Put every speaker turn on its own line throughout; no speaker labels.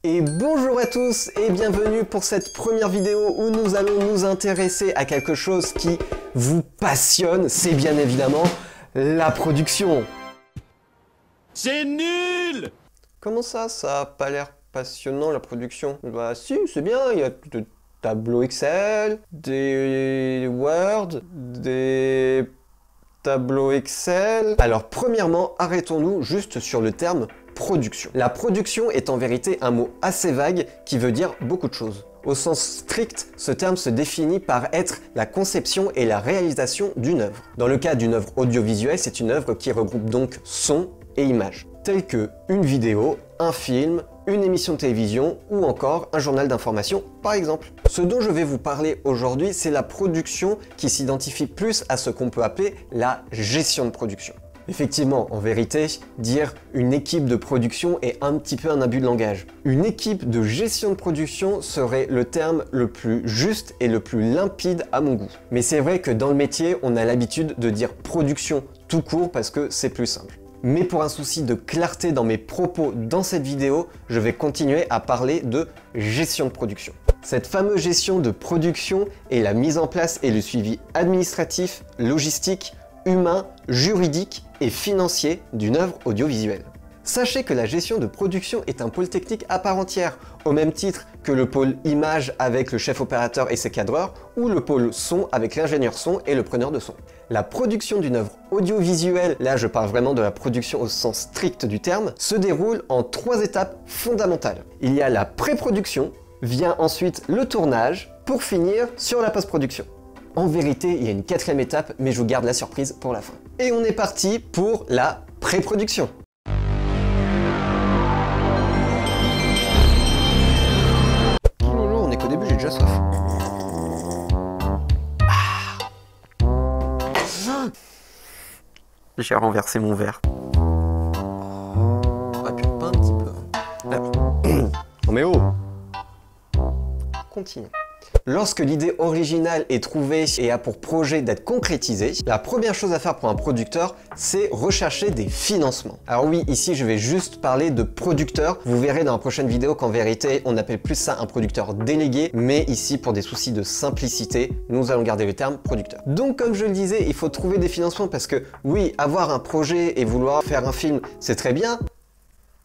Et bonjour à tous et bienvenue pour cette première vidéo où nous allons nous intéresser à quelque chose qui vous passionne, c'est bien évidemment la production.
C'est nul!
Comment ça a pas l'air passionnant la production? Bah si, c'est bien, il y a des tableaux Excel, des Word, des tableaux Excel. Alors premièrement, arrêtons-nous juste sur le terme production. La production est en vérité un mot assez vague qui veut dire beaucoup de choses. Au sens strict, ce terme se définit par être la conception et la réalisation d'une œuvre. Dans le cas d'une œuvre audiovisuelle, c'est une œuvre qui regroupe donc son et images, telles que une vidéo, un film, une émission de télévision ou encore un journal d'information par exemple. Ce dont je vais vous parler aujourd'hui, c'est la production qui s'identifie plus à ce qu'on peut appeler la gestion de production. Effectivement, en vérité, dire une équipe de production est un petit peu un abus de langage. Une équipe de gestion de production serait le terme le plus juste et le plus limpide à mon goût. Mais c'est vrai que dans le métier, on a l'habitude de dire production tout court parce que c'est plus simple. Mais pour un souci de clarté dans mes propos dans cette vidéo, je vais continuer à parler de gestion de production. Cette fameuse gestion de production est la mise en place et le suivi administratif, logistique, humain, juridique et financier d'une œuvre audiovisuelle. Sachez que la gestion de production est un pôle technique à part entière, au même titre que le pôle image avec le chef opérateur et ses cadreurs, ou le pôle son avec l'ingénieur son et le preneur de son. La production d'une œuvre audiovisuelle, là je parle vraiment de la production au sens strict du terme, se déroule en 3 étapes fondamentales. Il y a la pré-production, vient ensuite le tournage, pour finir sur la post-production. En vérité, il y a une 4e étape, mais je vous garde la surprise pour la fin. Et on est parti pour la pré-production. On est qu'au début, j'ai déjà soif. J'ai renversé mon verre. Ah, puis pas un petit peu. Là. Oh mais oh! Continue. Lorsque l'idée originale est trouvée et a pour projet d'être concrétisée, la première chose à faire pour un producteur, c'est rechercher des financements. Alors oui, ici je vais juste parler de producteur. Vous verrez dans la prochaine vidéo qu'en vérité, on appelle plus ça un producteur délégué, mais ici pour des soucis de simplicité, nous allons garder le terme producteur. Donc comme je le disais, il faut trouver des financements parce que oui, avoir un projet et vouloir faire un film, c'est très bien,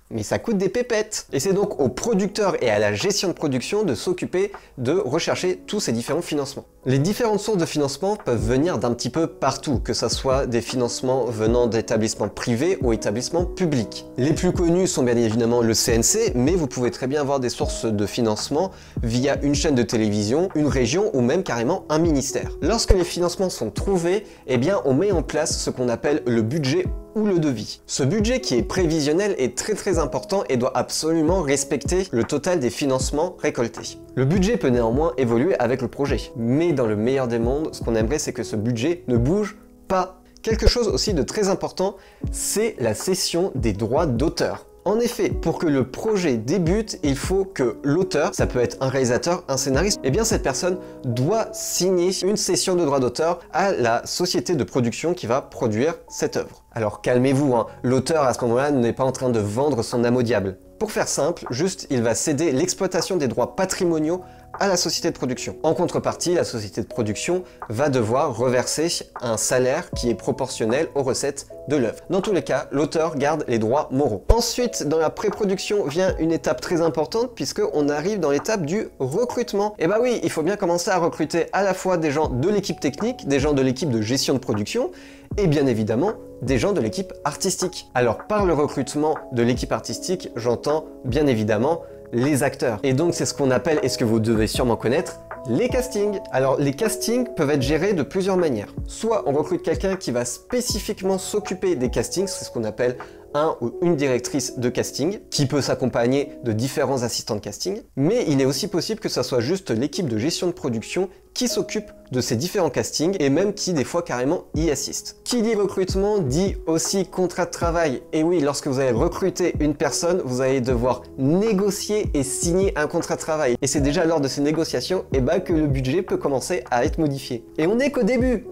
mais ça coûte des pépettes. Et c'est donc aux producteurs et à la gestion de production de s'occuper de rechercher tous ces différents financements. Les différentes sources de financement peuvent venir d'un petit peu partout, que ce soit des financements venant d'établissements privés ou établissements publics. Les plus connus sont bien évidemment le CNC, mais vous pouvez très bien avoir des sources de financement via une chaîne de télévision, une région ou même carrément un ministère. Lorsque les financements sont trouvés, eh bien on met en place ce qu'on appelle le budget ou le devis. Ce budget qui est prévisionnel est très important et doit absolument respecter le total des financements récoltés. Le budget peut néanmoins évoluer avec le projet, mais dans le meilleur des mondes, ce qu'on aimerait c'est que ce budget ne bouge pas. Quelque chose aussi de très important, c'est la cession des droits d'auteur. En effet, pour que le projet débute, il faut que l'auteur, ça peut être un réalisateur, un scénariste, eh bien cette personne doit signer une cession de droits d'auteur à la société de production qui va produire cette œuvre. Alors calmez-vous, hein, l'auteur à ce moment-là n'est pas en train de vendre son âme au diable. Pour faire simple, juste il va céder l'exploitation des droits patrimoniaux à la société de production. En contrepartie, la société de production va devoir reverser un salaire qui est proportionnel aux recettes de l'œuvre. Dans tous les cas, l'auteur garde les droits moraux. Ensuite, dans la pré-production vient une étape très importante puisqu'on arrive dans l'étape du recrutement. Et bah oui, il faut bien commencer à recruter à la fois des gens de l'équipe technique, des gens de l'équipe de gestion de production et bien évidemment des gens de l'équipe artistique. Alors par le recrutement de l'équipe artistique, j'entends bien évidemment les acteurs. Et donc c'est ce qu'on appelle, et ce que vous devez sûrement connaître, les castings. Alors les castings peuvent être gérés de plusieurs manières. Soit on recrute quelqu'un qui va spécifiquement s'occuper des castings, c'est ce qu'on appelle un ou une directrice de casting, qui peut s'accompagner de différents assistants de casting, mais il est aussi possible que ça soit juste l'équipe de gestion de production qui s'occupe de ces différents castings et même qui des fois carrément y assiste. Qui dit recrutement dit aussi contrat de travail. Et oui, lorsque vous allez recruter une personne, vous allez devoir négocier et signer un contrat de travail. Et c'est déjà lors de ces négociations que le budget peut commencer à être modifié. Et on n'est qu'au début,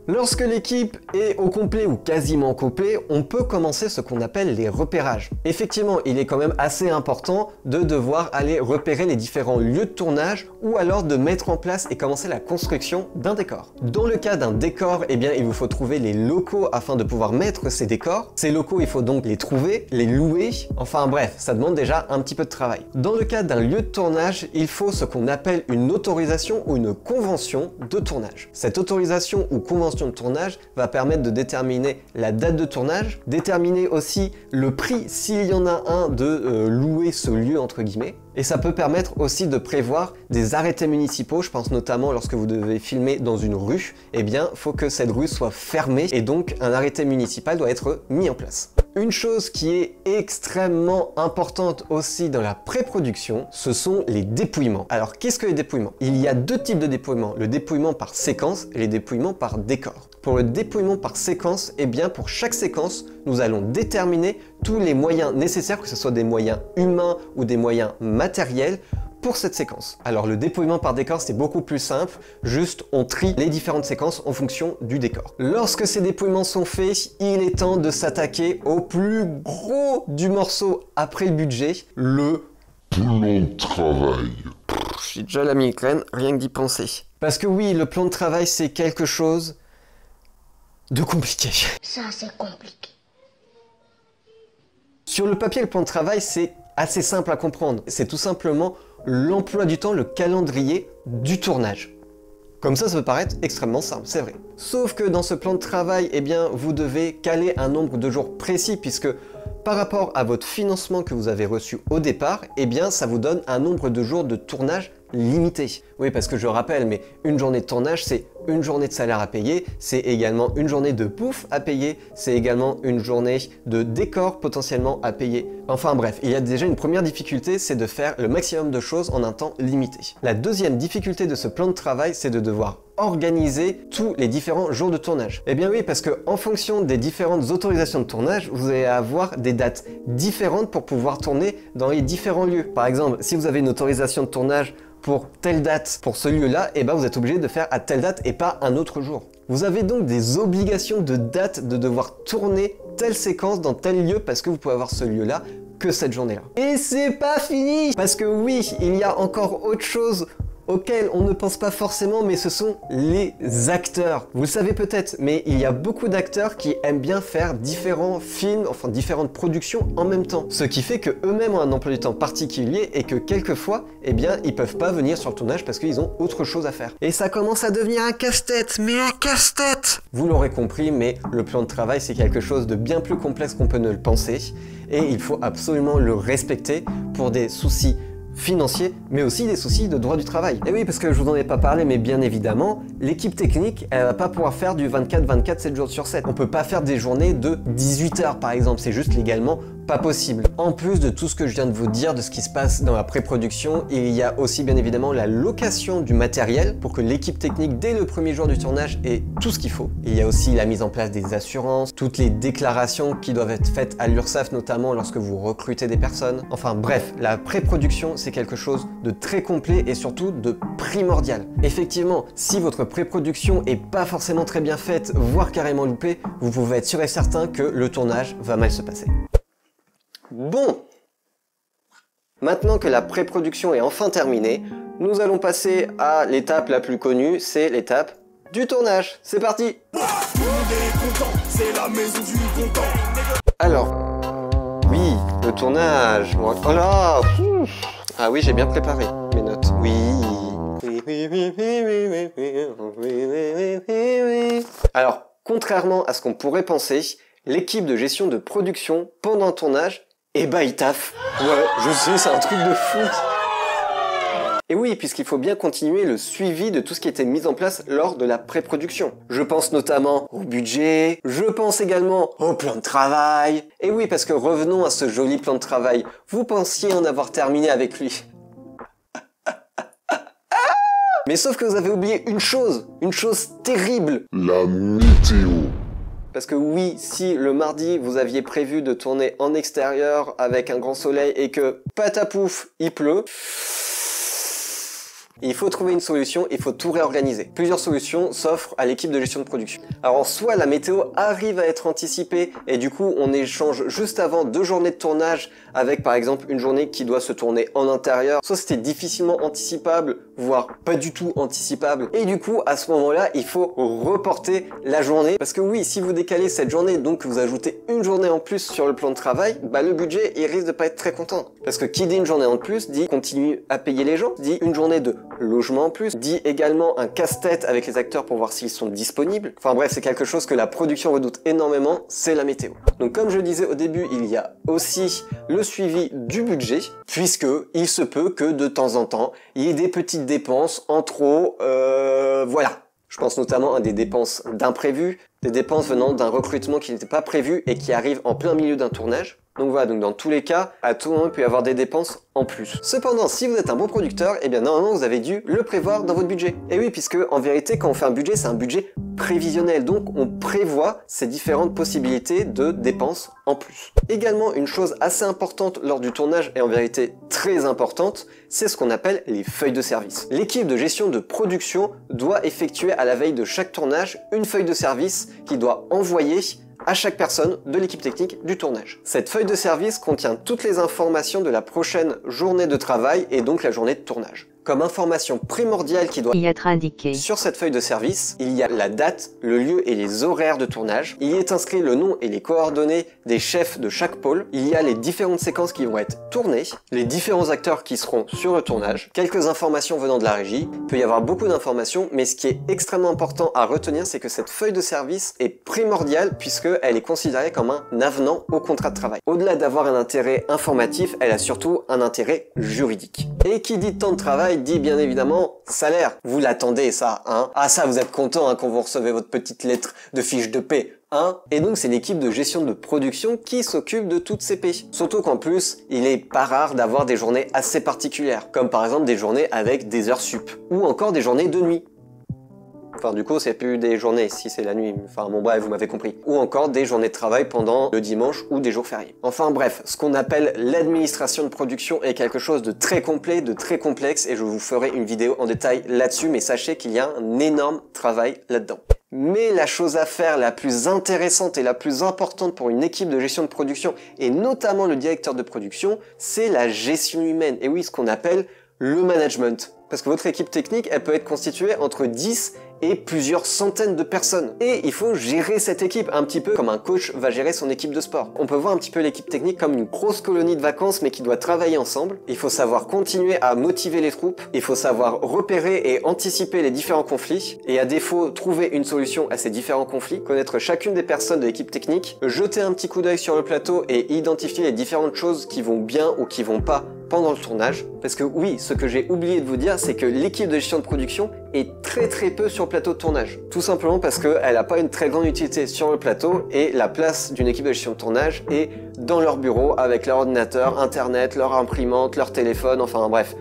Lorsque l'équipe est au complet ou quasiment au complet, on peut commencer commencer ce qu'on appelle les repérages. Effectivement, il est quand même assez important de devoir aller repérer les différents lieux de tournage ou alors de mettre en place et commencer la construction d'un décor. Dans le cas d'un décor, eh bien, il vous faut trouver les locaux afin de pouvoir mettre ces décors. Ces locaux, il faut donc les trouver, les louer. Enfin bref, ça demande déjà un petit peu de travail. Dans le cas d'un lieu de tournage, il faut ce qu'on appelle une autorisation ou une convention de tournage. Cette autorisation ou convention de tournage va permettre de déterminer la date de tournage, déterminer aussi le prix s'il y en a un de louer ce lieu entre guillemets. Et ça peut permettre aussi de prévoir des arrêtés municipaux. Je pense notamment lorsque vous devez filmer dans une rue, eh bien, faut que cette rue soit fermée et donc un arrêté municipal doit être mis en place. Une chose qui est extrêmement importante aussi dans la pré-production, ce sont les dépouillements. Alors, qu'est-ce que les dépouillements? Il y a deux types de dépouillements, le dépouillement par séquence et les dépouillements par décor. Pour le dépouillement par séquence, eh bien, pour chaque séquence, nous allons déterminer tous les moyens nécessaires, que ce soit des moyens humains ou des moyens matériels, pour cette séquence. Alors le dépouillement par décor c'est beaucoup plus simple, juste on trie les différentes séquences en fonction du décor. Lorsque ces dépouillements sont faits, il est temps de s'attaquer au plus gros du morceau après le budget, le
plan de travail.
J'ai déjà la migraine, rien que d'y penser. Parce que oui, le plan de travail c'est quelque chose de compliqué.
Ça c'est compliqué.
Sur le papier, le plan de travail c'est assez simple à comprendre. C'est tout simplement l'emploi du temps, le calendrier du tournage. Comme ça peut paraître extrêmement simple, c'est vrai. Sauf que dans ce plan de travail, eh bien, vous devez caler un nombre de jours précis puisque par rapport à votre financement que vous avez reçu au départ, eh bien, ça vous donne un nombre de jours de tournage limité. Oui, parce que je rappelle, mais une journée de tournage, c'est une journée de salaire à payer, c'est également une journée de bouffe à payer, c'est également une journée de décor potentiellement à payer. Enfin bref, il y a déjà une première difficulté, c'est de faire le maximum de choses en un temps limité. La deuxième difficulté de ce plan de travail, c'est de devoir organiser tous les différents jours de tournage. Eh bien oui, parce que en fonction des différentes autorisations de tournage, vous allez avoir des dates différentes pour pouvoir tourner dans les différents lieux. Par exemple, si vous avez une autorisation de tournage pour telle date pour ce lieu-là, et ben vous êtes obligé de faire à telle date et pas un autre jour. Vous avez donc des obligations de date de devoir tourner telle séquence dans tel lieu parce que vous pouvez avoir ce lieu-là que cette journée-là. Et c'est pas fini! Parce que oui, il y a encore autre chose auxquels on ne pense pas forcément, mais ce sont les acteurs. Vous le savez peut-être, mais il y a beaucoup d'acteurs qui aiment bien faire différents films, enfin différentes productions en même temps. Ce qui fait que eux-mêmes ont un emploi du temps particulier et que quelquefois, eh bien, ils peuvent pas venir sur le tournage parce qu'ils ont autre chose à faire. Et ça commence à devenir un casse-tête, mais un casse-tête! Vous l'aurez compris, mais le plan de travail, c'est quelque chose de bien plus complexe qu'on peut ne le penser et il faut absolument le respecter pour des soucis financiers, mais aussi des soucis de droit du travail. Et oui, parce que je vous en ai pas parlé, mais bien évidemment, l'équipe technique, elle va pas pouvoir faire du 24/24, 7 jours sur 7. On peut pas faire des journées de 18 heures par exemple, c'est juste légalement pas possible. En plus de tout ce que je viens de vous dire, de ce qui se passe dans la pré-production, il y a aussi bien évidemment la location du matériel pour que l'équipe technique, dès le premier jour du tournage, ait tout ce qu'il faut. Il y a aussi la mise en place des assurances, toutes les déclarations qui doivent être faites à l'URSSAF, notamment lorsque vous recrutez des personnes. Enfin bref, la pré-production, c'est quelque chose de très complet et surtout de primordial. Effectivement, si votre pré-production est pas forcément très bien faite, voire carrément loupée, vous pouvez être sûr et certain que le tournage va mal se passer. Bon, maintenant que la pré-production est enfin terminée, nous allons passer à l'étape la plus connue, c'est l'étape du tournage. C'est parti!
Tout le monde est content, c'est la maison du content.
Alors, oui, le tournage. Oh là! Ah oui, j'ai bien préparé mes notes. Oui. Alors, contrairement à ce qu'on pourrait penser, l'équipe de gestion de production pendant le tournage, eh ben, ils taffent. Ouais, je sais, c'est un truc de fou. Et oui, puisqu'il faut bien continuer le suivi de tout ce qui était mis en place lors de la pré-production. Je pense notamment au budget, je pense également au plan de travail. Et oui, parce que revenons à ce joli plan de travail. Vous pensiez en avoir terminé avec lui. Mais sauf que vous avez oublié une chose terrible.
La météo.
Parce que oui, si le mardi vous aviez prévu de tourner en extérieur avec un grand soleil et que patapouf, il pleut, Il faut trouver une solution, il faut tout réorganiser. Plusieurs solutions s'offrent à l'équipe de gestion de production. Alors soit la météo arrive à être anticipée et du coup on échange juste avant 2 journées de tournage avec par exemple une journée qui doit se tourner en intérieur, soit c'était difficilement anticipable, voire pas du tout anticipable. Et du coup à ce moment-là il faut reporter la journée parce que oui, si vous décalez cette journée donc que vous ajoutez une journée en plus sur le plan de travail, bah le budget il risque de pas être très content. Parce que qui dit une journée en plus dit continue à payer les gens, dit une journée de logement en plus, dit également un casse-tête avec les acteurs pour voir s'ils sont disponibles. Enfin bref, c'est quelque chose que la production redoute énormément, c'est la météo. Donc comme je le disais au début, il y a aussi le suivi du budget, puisque il se peut que de temps en temps, il y ait des petites dépenses en trop, voilà. Je pense notamment à des dépenses d'imprévus, des dépenses venant d'un recrutement qui n'était pas prévu et qui arrive en plein milieu d'un tournage. Donc voilà, donc dans tous les cas, à tout moment, il peut y avoir des dépenses en plus. Cependant, si vous êtes un bon producteur, eh bien normalement, vous avez dû le prévoir dans votre budget. Et oui, puisque en vérité, quand on fait un budget, c'est un budget prévisionnel. Donc on prévoit ces différentes possibilités de dépenses en plus. Également, une chose assez importante lors du tournage, et en vérité très importante, c'est ce qu'on appelle les feuilles de service. L'équipe de gestion de production doit effectuer à la veille de chaque tournage une feuille de service qui doit envoyer à chaque personne de l'équipe technique du tournage. Cette feuille de service contient toutes les informations de la prochaine journée de travail et donc la journée de tournage. Comme information primordiale qui doit
y être indiquée
sur cette feuille de service, il y a la date, le lieu et les horaires de tournage. Il y est inscrit le nom et les coordonnées des chefs de chaque pôle. Il y a les différentes séquences qui vont être tournées, les différents acteurs qui seront sur le tournage, quelques informations venant de la régie. Il peut y avoir beaucoup d'informations, mais ce qui est extrêmement important à retenir, c'est que cette feuille de service est primordiale puisqu'elle est considérée comme un avenant au contrat de travail. Au-delà d'avoir un intérêt informatif, elle a surtout un intérêt juridique. Et qui dit temps de travail dit bien évidemment salaire. Vous l'attendez ça, hein? Ah ça, vous êtes content hein, quand vous recevez votre petite lettre de fiche de paie. Hein. Et donc c'est l'équipe de gestion de production qui s'occupe de toutes ces paies. Surtout qu'en plus, il est pas rare d'avoir des journées assez particulières, comme par exemple des journées avec des heures sup, ou encore des journées de nuit. Enfin du coup c'est plus des journées si c'est la nuit, enfin bon bref vous m'avez compris. Ou encore des journées de travail pendant le dimanche ou des jours fériés. Enfin bref, ce qu'on appelle l'administration de production est quelque chose de très complet, de très complexe et je vous ferai une vidéo en détail là-dessus, mais sachez qu'il y a un énorme travail là-dedans. Mais la chose à faire la plus intéressante et la plus importante pour une équipe de gestion de production, et notamment le directeur de production, c'est la gestion humaine. Et oui, ce qu'on appelle le management. Parce que votre équipe technique, elle peut être constituée entre 10 et plusieurs centaines de personnes. Et il faut gérer cette équipe, un petit peu comme un coach va gérer son équipe de sport. On peut voir un petit peu l'équipe technique comme une grosse colonie de vacances, mais qui doit travailler ensemble. Il faut savoir continuer à motiver les troupes. Il faut savoir repérer et anticiper les différents conflits. Et à défaut, trouver une solution à ces différents conflits. Connaître chacune des personnes de l'équipe technique. Jeter un petit coup d'œil sur le plateau et identifier les différentes choses qui vont bien ou qui vont pas pendant le tournage. Parce que oui, ce que j'ai oublié de vous dire, c'est que l'équipe de gestion de production est très peu sur le plateau de tournage. Tout simplement parce qu'elle n'a pas une très grande utilité sur le plateau et la place d'une équipe de gestion de tournage est dans leur bureau avec leur ordinateur, internet, leur imprimante, leur téléphone, enfin bref,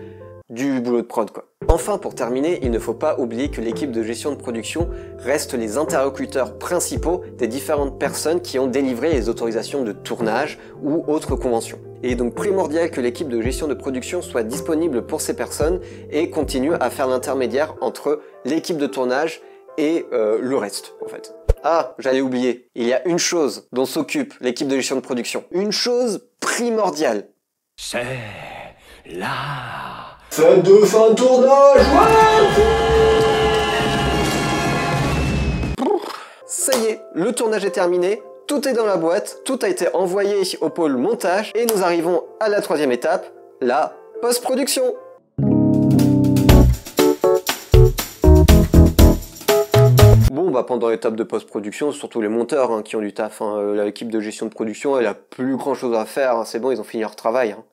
du boulot de prod quoi. Enfin, pour terminer, il ne faut pas oublier que l'équipe de gestion de production reste les interlocuteurs principaux des différentes personnes qui ont délivré les autorisations de tournage ou autres conventions. Il est donc primordial que l'équipe de gestion de production soit disponible pour ces personnes et continue à faire l'intermédiaire entre l'équipe de tournage et le reste, en fait. Ah, j'allais oublier, il y a une chose dont s'occupe l'équipe de gestion de production. Une chose primordiale.
C'est là. Fête de fin de tournage,
Ça y est, le tournage est terminé, tout est dans la boîte, tout a été envoyé au pôle montage et nous arrivons à la troisième étape, la post-production. Bon bah pendant l'étape de post-production, surtout les monteurs hein, qui ont du taf, hein, l'équipe de gestion de production elle a plus grand chose à faire, hein, c'est bon ils ont fini leur travail. Hein.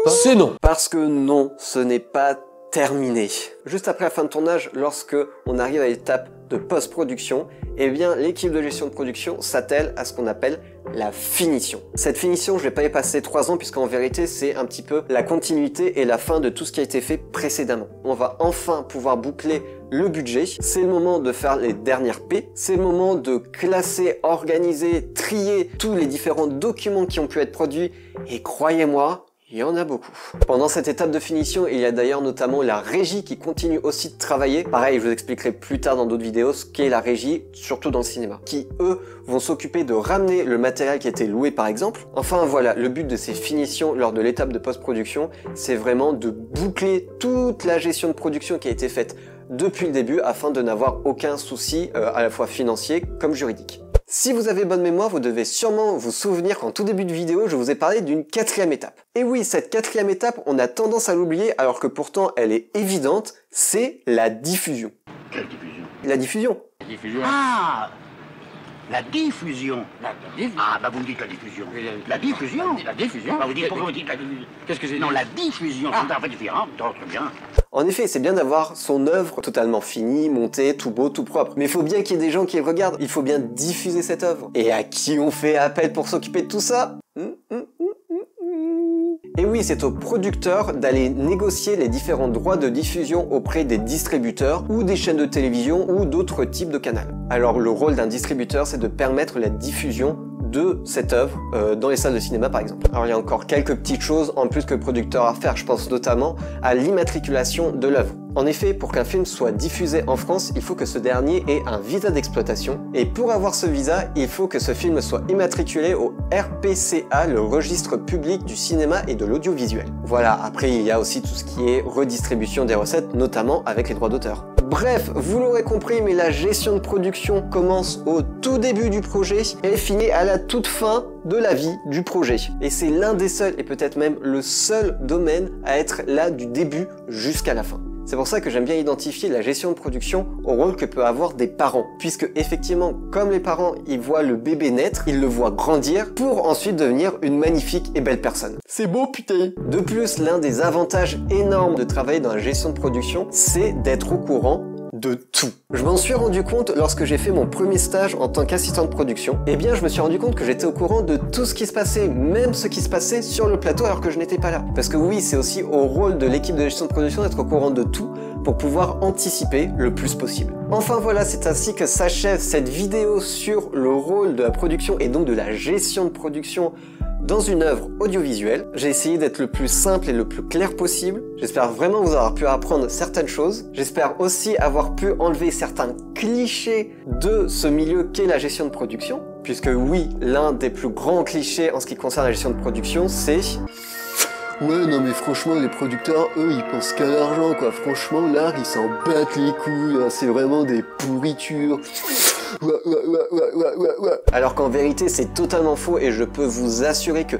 C'est non.
Parce que non, ce n'est pas terminé. Juste après la fin de tournage, lorsque on arrive à l'étape de post-production, eh bien l'équipe de gestion de production s'attelle à ce qu'on appelle la finition. Cette finition, je vais pas y passer 3 ans puisqu'en vérité c'est un petit peu la continuité et la fin de tout ce qui a été fait précédemment. On va enfin pouvoir boucler le budget, c'est le moment de faire les dernières P, c'est le moment de classer, organiser, trier tous les différents documents qui ont pu être produits et croyez-moi, Il y en a beaucoup. Pendant cette étape de finition, il y a d'ailleurs notamment la régie qui continue aussi de travailler. Pareil, je vous expliquerai plus tard dans d'autres vidéos ce qu'est la régie, surtout dans le cinéma. Qui, eux, vont s'occuper de ramener le matériel qui a été loué par exemple. Enfin voilà, le but de ces finitions lors de l'étape de post-production, c'est vraiment de boucler toute la gestion de production qui a été faite depuis le début afin de n'avoir aucun souci à la fois financier comme juridique. Si vous avez bonne mémoire, vous devez sûrement vous souvenir qu'en tout début de vidéo, je vous ai parlé d'une quatrième étape. Et oui, cette quatrième étape, on a tendance à l'oublier alors que pourtant elle est évidente, c'est la diffusion.
Quelle diffusion?
La diffusion.
La diffusion. Ah, la diffusion. Ah, bah vous me dites la diffusion. La diffusion. La diffusion. Bah vous dites pourquoi vous dites la diffusion? Qu'est-ce que c'est? Non, la diffusion. C'est tout à fait différent. Très bien.
En effet, c'est bien d'avoir son œuvre totalement finie, montée, tout beau, tout propre. Mais il faut bien qu'il y ait des gens qui le regardent. Il faut bien diffuser cette œuvre. Et à qui on fait appel pour s'occuper de tout ça? Et oui, c'est au producteur d'aller négocier les différents droits de diffusion auprès des distributeurs ou des chaînes de télévision ou d'autres types de canaux. Alors le rôle d'un distributeur, c'est de permettre la diffusion de cette œuvre dans les salles de cinéma par exemple. Alors il y a encore quelques petites choses en plus que le producteur a à faire, je pense notamment à l'immatriculation de l'œuvre. En effet, pour qu'un film soit diffusé en France, il faut que ce dernier ait un visa d'exploitation. Et pour avoir ce visa, il faut que ce film soit immatriculé au RPCA, le registre public du cinéma et de l'audiovisuel. Voilà, après il y a aussi tout ce qui est redistribution des recettes, notamment avec les droits d'auteur. Bref, vous l'aurez compris, mais la gestion de production commence au tout début du projet et finit à la toute fin de la vie du projet. Et c'est l'un des seuls, et peut-être même le seul domaine à être là du début jusqu'à la fin. C'est pour ça que j'aime bien identifier la gestion de production au rôle que peut avoir des parents. Puisque effectivement, comme les parents, ils voient le bébé naître, ils le voient grandir pour ensuite devenir une magnifique et belle personne. C'est beau putain! De plus, l'un des avantages énormes de travailler dans la gestion de production, c'est d'être au courant de tout. Je m'en suis rendu compte lorsque j'ai fait mon premier stage en tant qu'assistant de production. Eh bien, je me suis rendu compte que j'étais au courant de tout ce qui se passait, même ce qui se passait sur le plateau alors que je n'étais pas là. Parce que oui, c'est aussi au rôle de l'équipe de gestion de production d'être au courant de tout pour pouvoir anticiper le plus possible. Enfin voilà, c'est ainsi que s'achève cette vidéo sur le rôle de la production et donc de la gestion de production dans une œuvre audiovisuelle. J'ai essayé d'être le plus simple et le plus clair possible. J'espère vraiment vous avoir pu apprendre certaines choses. J'espère aussi avoir pu enlever certains clichés de ce milieu qu'est la gestion de production. Puisque oui, l'un des plus grands clichés en ce qui concerne la gestion de production, c'est... Ouais, non mais franchement, les producteurs, eux, ils pensent qu'à l'argent, quoi. Franchement, l'art, ils s'en battent les couilles, hein. C'est vraiment des pourritures. Alors qu'en vérité, c'est totalement faux et je peux vous assurer que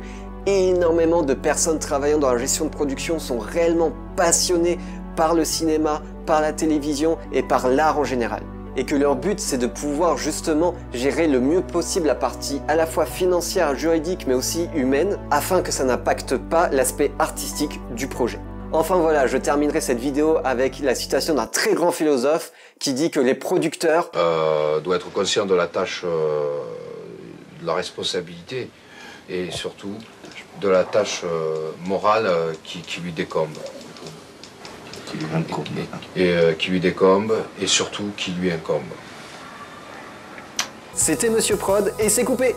énormément de personnes travaillant dans la gestion de production sont réellement passionnées par le cinéma, par la télévision et par l'art en général. Et que leur but, c'est de pouvoir justement gérer le mieux possible la partie à la fois financière, juridique, mais aussi humaine, afin que ça n'impacte pas l'aspect artistique du projet. Enfin voilà, je terminerai cette vidéo avec la citation d'un très grand philosophe qui dit que les producteurs
doivent être conscients de la tâche, de la responsabilité et surtout de la tâche morale qui lui décombe. Qui lui décombe et surtout qui lui incombe.
C'était Monsieur Prod et c'est coupé.